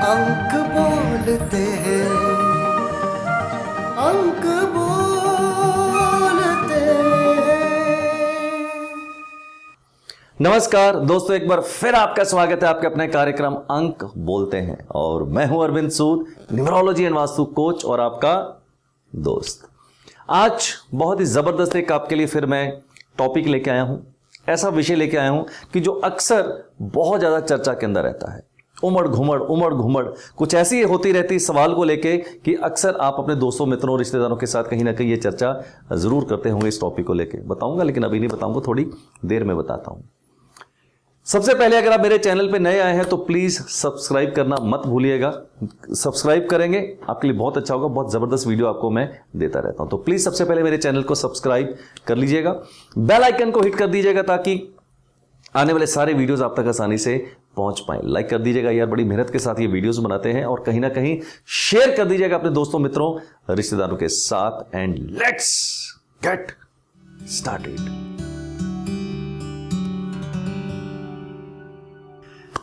अंक बोलते हैं, अंक बोलते हैं। नमस्कार दोस्तों, एक बार फिर आपका स्वागत है आपके अपने कार्यक्रम अंक बोलते हैं। और मैं हूं अरविंद सूद, न्यूमरोलॉजी एंड वास्तु कोच और आपका दोस्त। आज बहुत ही जबरदस्त एक आपके लिए फिर मैं टॉपिक लेके आया हूं, ऐसा विषय लेके आया हूं कि जो अक्सर बहुत ज्यादा चर्चा के अंदर रहता है। उमड़ घुमड़ कुछ ऐसी होती रहती है सवाल को लेके कि अक्सर आप अपने दोस्तों, मित्रों, रिश्तेदारों के साथ कहीं ना कहीं ये चर्चा जरूर करते होंगे। इस टॉपिक को लेके बताऊंगा, लेकिन अभी नहीं बताऊंगा, थोड़ी देर में बताता हूं। सबसे पहले अगर आप मेरे चैनल पे नए आए हैं तो प्लीज सब्सक्राइब करना मत भूलिएगा। सब्सक्राइब करेंगे आपके लिए बहुत अच्छा होगा, बहुत जबरदस्त वीडियो आपको मैं देता रहता हूं। तो प्लीज सबसे पहले मेरे चैनल को सब्सक्राइब कर लीजिएगा, बेल आइकन को हिट कर दीजिएगा ताकि आने वाले सारे वीडियोस आप तक आसानी से पहुंच पाए। लाइक कर दीजिएगा यार, बड़ी मेहनत के साथ ये वीडियोस बनाते हैं। और कहीं ना कहीं शेयर कर दीजिएगा अपने दोस्तों, मित्रों, रिश्तेदारों के साथ। And let's get started.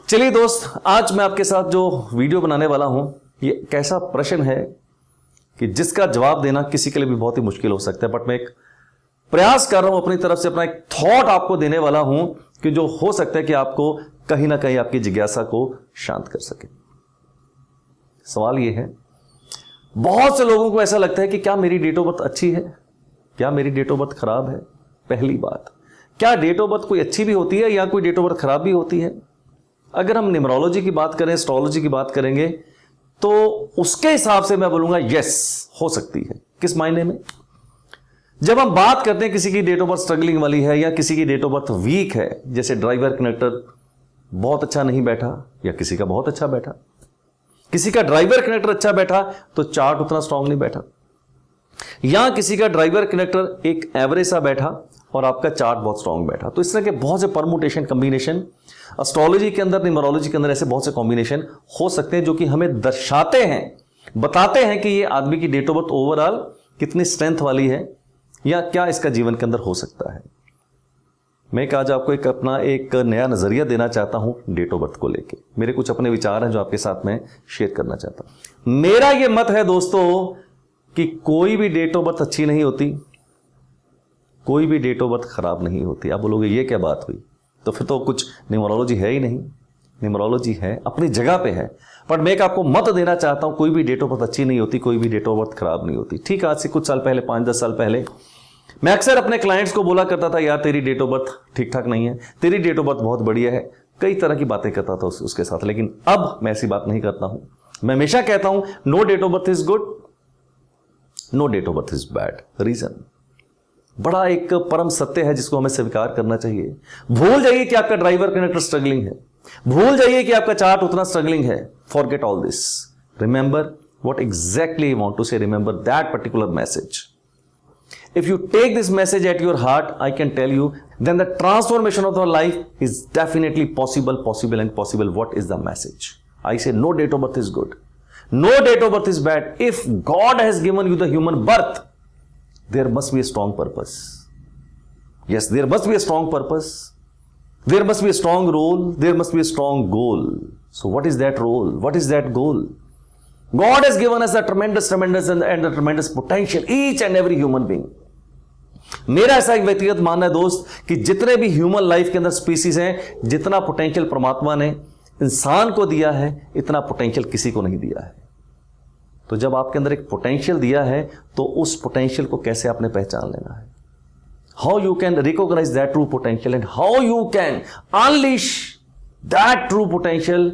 चलिए दोस्त, आज मैं आपके साथ जो वीडियो बनाने वाला हूं, ये एक ऐसा प्रश्न है कि जिसका जवाब देना किसी के लिए भी बहुत ही मुश्किल हो सकता है। बट मैं एक प्रयास कर रहा हूं अपनी तरफ से, अपना एक थॉट आपको देने वाला हूं कि जो हो सकता है कि आपको कहीं ना कहीं आपकी जिज्ञासा को शांत कर सके। सवाल यह है, बहुत से लोगों को ऐसा लगता है कि क्या मेरी डेट ऑफ बर्थ अच्छी है, क्या मेरी डेट ऑफ बर्थ खराब है। पहली बात, क्या डेट ऑफ बर्थ कोई अच्छी भी होती है या कोई डेट ऑफ बर्थ खराब भी होती है। अगर हम न्यूमरोलॉजी की बात करें, एस्ट्रोलॉजी की बात करेंगे, तो उसके हिसाब से मैं बोलूंगा यस, हो सकती है। किस मायने में? जब हम बात करते हैं किसी की डेट ऑफ बर्थ स्ट्रगलिंग वाली है या किसी की डेट ऑफ बर्थ वीक है, जैसे ड्राइवर कनेक्टर बहुत अच्छा नहीं बैठा या किसी का बहुत अच्छा बैठा, किसी का ड्राइवर कनेक्टर अच्छा बैठा तो चार्ट उतना स्ट्रांग नहीं बैठा, या किसी का ड्राइवर कनेक्टर एक एवरेज सा बैठा और आपका चार्ट बहुत स्ट्रांग बैठा। तो इस तरह के बहुत से परमुटेशन, कॉम्बिनेशन एस्ट्रोलॉजी के अंदर, न्यूमरोलॉजी के अंदर ऐसे बहुत से कॉम्बिनेशन हो सकते हैं जो कि हमें दर्शाते हैं, बताते हैं कि ये आदमी की डेट ऑफ बर्थ ओवरऑल कितनी स्ट्रेंथ वाली है या क्या इसका जीवन के अंदर हो सकता है। मैं आज आपको अपना एक नया नजरिया देना चाहता हूं डेट ऑफ बर्थ को लेके। मेरे कुछ अपने विचार हैं जो आपके साथ में शेयर करना चाहता हूं। मेरा यह मत है दोस्तों कि कोई भी डेट ऑफ बर्थ अच्छी नहीं होती, कोई भी डेट ऑफ बर्थ खराब नहीं होती। आप बोलोगे ये क्या बात हुई, तो फिर तो कुछ न्यूमरोलॉजी है ही नहीं। न्यूमरोलॉजी है, अपनी जगह पे है, पर मैं एक आपको मत देना चाहता हूं, कोई भी डेट ऑफ बर्थ अच्छी नहीं होती, कोई भी डेट ऑफ बर्थ खराब नहीं होती। ठीक, आज से कुछ साल पहले, 5-10 साल पहले, मैं अक्सर अपने क्लाइंट्स को बोला करता था, यार तेरी डेट ऑफ बर्थ ठीक ठाक नहीं है, तेरी डेट ऑफ बर्थ बहुत बढ़िया है, कई तरह की बातें करता था उसके साथ। लेकिन अब मैं ऐसी बात नहीं करता हूं। मैं हमेशा कहता हूं, no date of birth is good, no date of birth is bad. Reason बड़ा एक परम सत्य है जिसको हमें स्वीकार करना चाहिए। भूल जाइए कि आपका ड्राइवर कनेक्टर स्ट्रगलिंग है, भूल जाइए कि आपका चार्ट उतना स्ट्रगलिंग है। Forget all this, remember what exactly you want to say, remember that particular message. If you take this message at your heart, I can tell you, then the transformation of your life is definitely possible. What is the message? I say no date of birth is good, no date of birth is bad. If God has given you the human birth, there must be a strong purpose. Yes, there must be a strong purpose. There must be a strong role. There must be a strong goal. So what is that role? What is that goal? God has given us a tremendous and a tremendous potential, each and every human being. मेरा ऐसा एक व्यक्तिगत मानना है दोस्त कि जितने भी ह्यूमन लाइफ के अंदर स्पीसीज हैं, जितना पोटेंशियल परमात्मा ने इंसान को दिया है, इतना पोटेंशियल किसी को नहीं दिया है। तो जब आपके अंदर एक पोटेंशियल दिया है तो उस पोटेंशियल को कैसे आपने पहचान लेना है, how you can recognise that true potential and how you can unleash that true potential,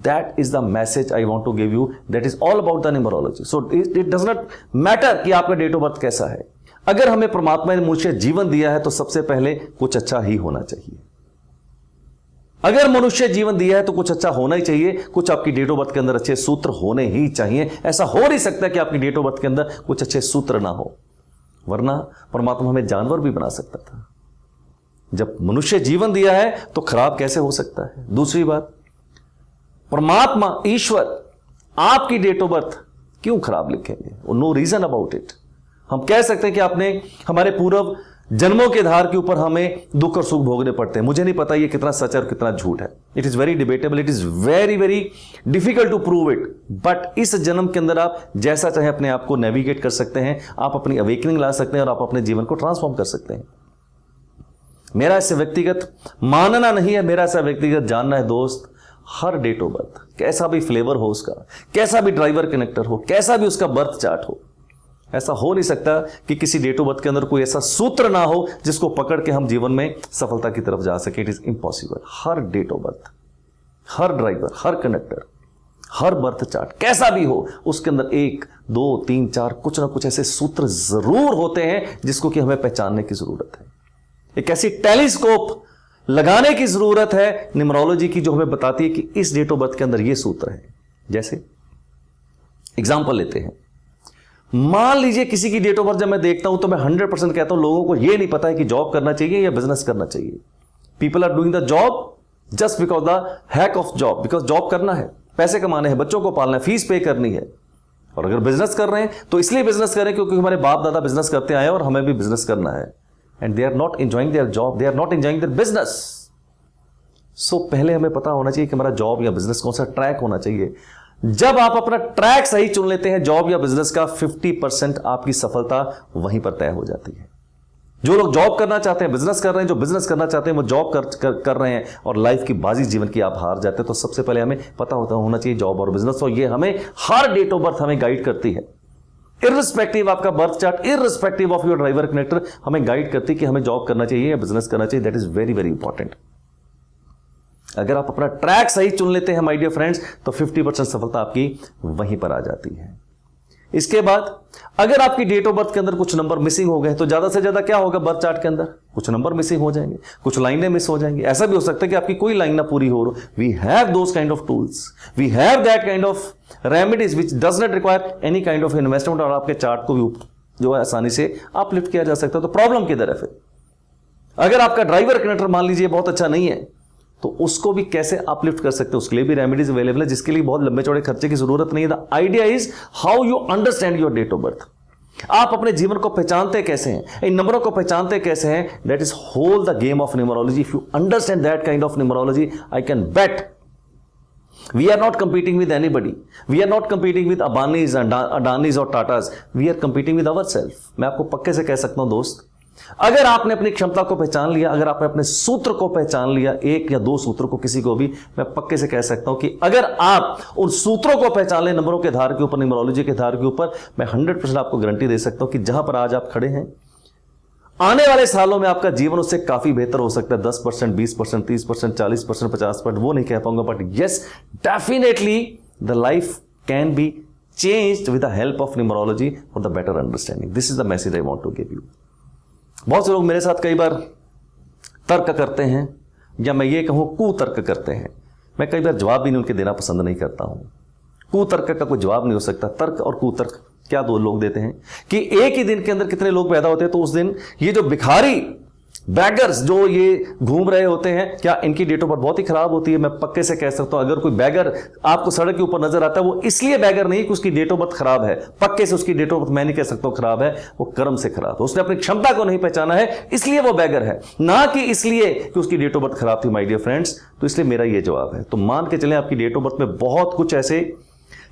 that is the message I want to give you. That is all about the numerology. So it does not matter कि आपका date of birth कैसा है। अगर हमें परमात्मा ने मनुष्य जीवन दिया है तो सबसे पहले कुछ अच्छा ही होना चाहिए। अगर मनुष्य जीवन दिया है तो कुछ अच्छा होना ही चाहिए, कुछ आपकी डेट ऑफ बर्थ के अंदर अच्छे सूत्र होने ही चाहिए। ऐसा हो नहीं सकता कि आपकी डेट ऑफ बर्थ के अंदर कुछ अच्छे सूत्र ना हो, वरना परमात्मा हमें जानवर भी बना सकता था। जब मनुष्य जीवन दिया है तो खराब कैसे हो सकता है। दूसरी बात, परमात्मा ईश्वर आपकी डेट ऑफ बर्थ क्यों खराब लिखेंगे? No reason about it. हम कह सकते हैं कि आपने हमारे पूर्व जन्मों के आधार के ऊपर हमें दुख और सुख भोगने पड़ते हैं। मुझे नहीं पता ये कितना सच है और कितना झूठ है। It is very debatable, it is very very difficult to prove it. But इस जन्म के अंदर आप जैसा चाहे अपने आप को नेविगेट कर सकते हैं, आप अपनी अवेकनिंग ला सकते हैं और आप अपने जीवन को ट्रांसफॉर्म कर सकते हैं। मेरा इससे व्यक्तिगत मानना नहीं है, मेरा ऐसा व्यक्तिगत जानना है दोस्त, हर डेट ऑफ बर्थ, कैसा भी फ्लेवर हो उसका, कैसा भी ड्राइवर कनेक्टर हो, कैसा भी उसका बर्थ चार्ट हो, ऐसा हो नहीं सकता कि किसी डेट ऑफ बर्थ के अंदर कोई ऐसा सूत्र ना हो जिसको पकड़ के हम जीवन में सफलता की तरफ जा सके। It is impossible. हर डेट ऑफ बर्थ, हर ड्राइवर, हर कनेक्टर, हर बर्थ चार्ट कैसा भी हो, उसके अंदर 1, 2, 3, 4 कुछ ना कुछ ऐसे सूत्र जरूर होते हैं जिसको कि हमें पहचानने की जरूरत है। एक ऐसी टेलीस्कोप लगाने की जरूरत है न्यूमरोलॉजी की, जो हमें बताती है कि इस डेट ऑफ बर्थ के अंदर ये सूत्र है। जैसे एग्जांपल लेते हैं, मान लीजिए किसी की डेट ऑफ बर्थ जब मैं देखता हूं तो मैं 100% कहता हूं लोगों को यह नहीं पता है कि जॉब करना चाहिए या बिजनेस करना चाहिए। People are doing the job just because the heck of job, because job करना है, पैसे कमाने हैं, बच्चों को पालना है, फीस पे करनी है। और अगर बिजनेस कर रहे हैं तो इसलिए बिजनेस करें क्योंकि हमारे बाप दादा बिजनेस करते आए और हमें भी बिजनेस करना है। And they are not enjoying their job, they are not enjoying their business. So पहले हमें पता होना चाहिए कि हमारा जॉब या बिजनेस कौन सा ट्रैक होना चाहिए। जब आप अपना ट्रैक सही चुन लेते हैं जॉब या बिजनेस का, 50% आपकी सफलता वहीं पर तय हो जाती है। जो लोग जॉब करना चाहते हैं बिजनेस कर रहे हैं, जो बिजनेस करना चाहते हैं वो जॉब कर रहे हैं और लाइफ की बाजी जीवन की आप हार जाते हैं। तो सबसे पहले हमें पता होना चाहिए जॉब और बिजनेस, और ये हमें हर डेट ऑफ बर्थ हमें गाइड करती है। इररिस्पेक्टिव आपका birth chart, irrespective of your driver connector, हमें गाइड करती है कि हमें जॉब करना चाहिए या बिजनेस करना चाहिए। That is very very important. अगर आप अपना ट्रैक सही चुन लेते हैं माय डियर फ्रेंड्स, तो 50% सफलता आपकी वहीं पर आ जाती है। इसके बाद अगर आपकी डेट ऑफ बर्थ के अंदर कुछ नंबर मिसिंग हो गए तो ज्यादा से ज्यादा क्या होगा, बर्थ चार्ट के अंदर कुछ नंबर मिसिंग हो जाएंगे, कुछ लाइनें मिस हो जाएंगी। ऐसा भी हो सकता है कि आपकी कोई लाइन ना पूरी हो। We have those kind of tools, we have that kind of remedies which does not require any kind of investment, और आपके चार्ट को भी जो है आसानी से अपलिफ्ट किया जा सकता है। तो प्रॉब्लम किधर है फिर? अगर आपका ड्राइवर कनेक्टर मान लीजिए बहुत अच्छा नहीं है तो उसको भी कैसे अपलिफ्ट कर सकते हैं, उसके लिए भी रेमेडीज अवेलेबल है, जिसके लिए बहुत लंबे चौड़े खर्चे की जरूरत नहीं है। The idea is how you understand your date of birth. आप अपने जीवन को पहचानते कैसे हैं, इन नंबरों को पहचानते कैसे हैं, that is whole the game of numerology. If you understand that kind of numerology, I can bet we are not competing with anybody, we are not competing with Ambanis and Adanis और Tatas, we are competing with ourselves। मैं आपको पक्के से कह सकता हूं दोस्त, अगर आपने अपनी क्षमता को पहचान लिया, अगर आपने अपने सूत्र को पहचान लिया, 1 या 2 सूत्र को, किसी को भी, मैं पक्के से कह सकता हूं कि अगर आप उन सूत्रों को पहचान लें नंबरों के आधार के ऊपर, न्यूमरोलॉजी के आधार के ऊपर, मैं 100% आपको गारंटी दे सकता हूं कि जहां पर आज आप खड़े हैं, आने वाले सालों में आपका जीवन उससे काफी बेहतर हो सकता है। 10%, 20%, 30%, 40%, 50%, वो नहीं कह पाऊंगा, but yes definitely the life can be changed with the help of numerology for the better understanding. This is the message I want to give you. बहुत से लोग मेरे साथ कई बार तर्क करते हैं, या मैं ये कहूं कुतर्क करते हैं। मैं कई बार जवाब भी नहीं उनके देना पसंद नहीं करता हूं। कुतर्क का कोई जवाब नहीं हो सकता। तर्क और कुतर्क क्या दो लोग देते हैं कि एक ही दिन के अंदर कितने लोग पैदा होते हैं, तो उस दिन ये जो भिखारी बैगर्स जो ये घूम रहे होते हैं, क्या इनकी डेट ऑफ बर्थ बहुत ही खराब होती है? मैं पक्के से कह सकता हूं, अगर कोई बैगर आपको सड़क के ऊपर नजर आता है, वो इसलिए बैगर नहीं कि उसकी डेट ऑफ बर्थ खराब है। पक्के से उसकी डेट ऑफ बर्थ मैं नहीं कह सकता खराब है, वो कर्म से खराब है। उसने अपनी क्षमता को नहीं पहचाना है, इसलिए वो बैगर है, ना कि इसलिए कि उसकी डेट ऑफ बर्थ खराब थी माय डियर फ्रेंड्स। तो इसलिए मेरा ये जवाब है। तो मान के चलें आपकी डेट ऑफ बर्थ में बहुत कुछ ऐसे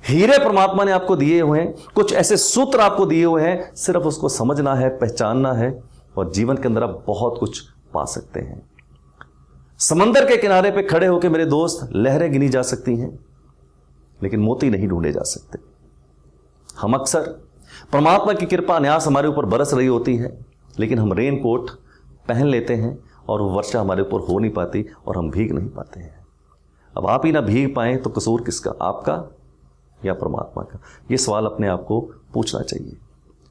हीरे परमात्मा ने आपको दिए हुए हैं, कुछ ऐसे सूत्र आपको दिए हुए हैं, सिर्फ उसको समझना है, पहचानना है, और जीवन के अंदर आप बहुत कुछ पा सकते हैं। समंदर के किनारे पे खड़े होकर मेरे दोस्त, लहरें गिनी जा सकती हैं लेकिन मोती नहीं ढूंढे जा सकते। हम अक्सर परमात्मा की कृपा न्यास हमारे ऊपर बरस रही होती है, लेकिन हम रेन कोट पहन लेते हैं और वो वर्षा हमारे ऊपर हो नहीं पाती और हम भीग नहीं पाते हैं। अब आप ही ना भीग पाए तो कसूर किसका, आपका या परमात्मा का? ये सवाल अपने आप को पूछना चाहिए।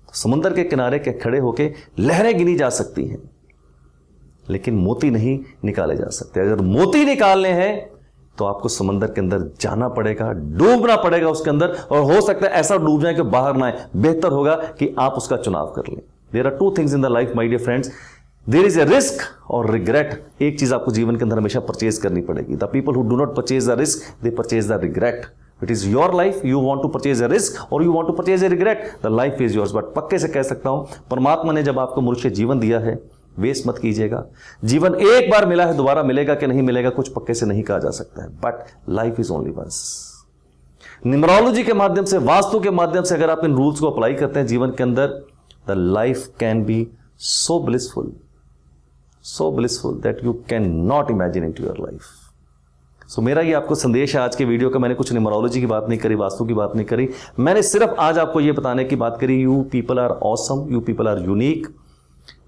तो समुद्र के किनारे के खड़े होकर लहरें गिनी जा सकती हैं लेकिन मोती नहीं निकाले जा सकते। अगर मोती निकालने हैं तो आपको समंदर के अंदर जाना पड़ेगा, डूबना पड़ेगा उसके अंदर, और हो सकता है ऐसा डूब जाए कि बाहर ना आए। बेहतर होगा कि आप उसका चुनाव कर लें। There are 2 things in the life my dear friends, there is a risk और रिग्रेट। एक चीज आपको जीवन के अंदर हमेशा परचेज करनी पड़ेगी। The people who do not purchase the risk, they purchase the regret. It is your life, you want to purchase a risk और you want to purchase a regret, the life is yours. But पक्के से कह सकता हूं, परमात्मा ने जब आपको मनुष्य जीवन दिया है, वेस्ट मत कीजिएगा। जीवन एक बार मिला है, दोबारा मिलेगा कि नहीं मिलेगा कुछ पक्के से नहीं कहा जा सकता है, but life is only once. Numerology के माध्यम से, वास्तु के माध्यम से अगर आप इन रूल्स को अप्लाई करते हैं जीवन के अंदर, the life can be so blissful that you can not imagine in to your life. So मेरा ये आपको संदेश है आज के वीडियो का। मैंने कुछ न्यूमरोलॉजी की बात नहीं करी, वास्तु की बात नहीं करी, मैंने सिर्फ आज आपको ये बताने की बात करी, you people are awesome, you people are unique.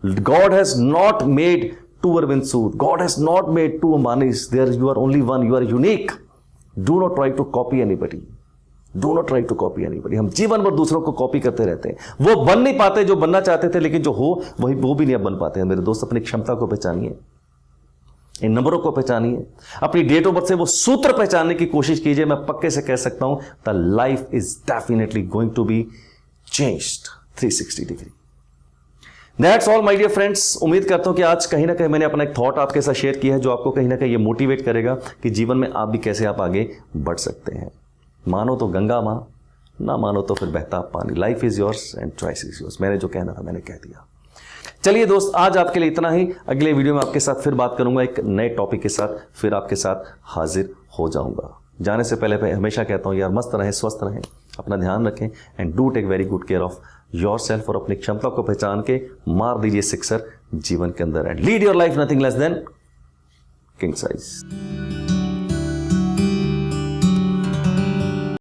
God has not made two Arvind Sood. God has not made two Ambanis. There you are only one. You are unique. Do not try to copy anybody. Do not try to copy anybody. हम जीवन भर दूसरों को copy करते रहते हैं, वो बन नहीं पाते जो बनना चाहते थे, लेकिन जो हो वही वो भी नहीं बन पाते हैं। मेरे दोस्त, अपनी क्षमता को पहचानिए, इन नंबरों को पहचानिए, अपनी डेट ऑफ बर्थ से वो सूत्र पहचानने की कोशिश कीजिए। मैं पक्के से कह सकता हूं the life is definitely going to be changed 360 degree. That's all my dear friends. उम्मीद करता हूं कि आज कहीं ना कहीं मैंने अपना एक थॉट आपके साथ शेयर किया है जो आपको कहीं ना कहीं ये मोटिवेट करेगा कि जीवन में आप भी कैसे आप आगे बढ़ सकते हैं। मानो तो गंगा मां, ना मानो तो फिर बहता पानी। Life is yours and choice is yours. मैंने जो कहना था मैंने कह दिया। चलिए दोस्त, आज आपके लिए इतना ही। अगले वीडियो में आपके साथ फिर बात करूंगा एक नए टॉपिक के साथ, फिर आपके साथ हाजिर हो जाऊंगा। जाने से पहले मैं हमेशा कहता हूं यार, मस्त रहें, स्वस्थ रहें, अपना ध्यान रखें and do take very good care of yourself. और अपनी क्षमता को पहचान के मार दीजिए सिक्सर जीवन के अंदर and lead your life nothing less than king size.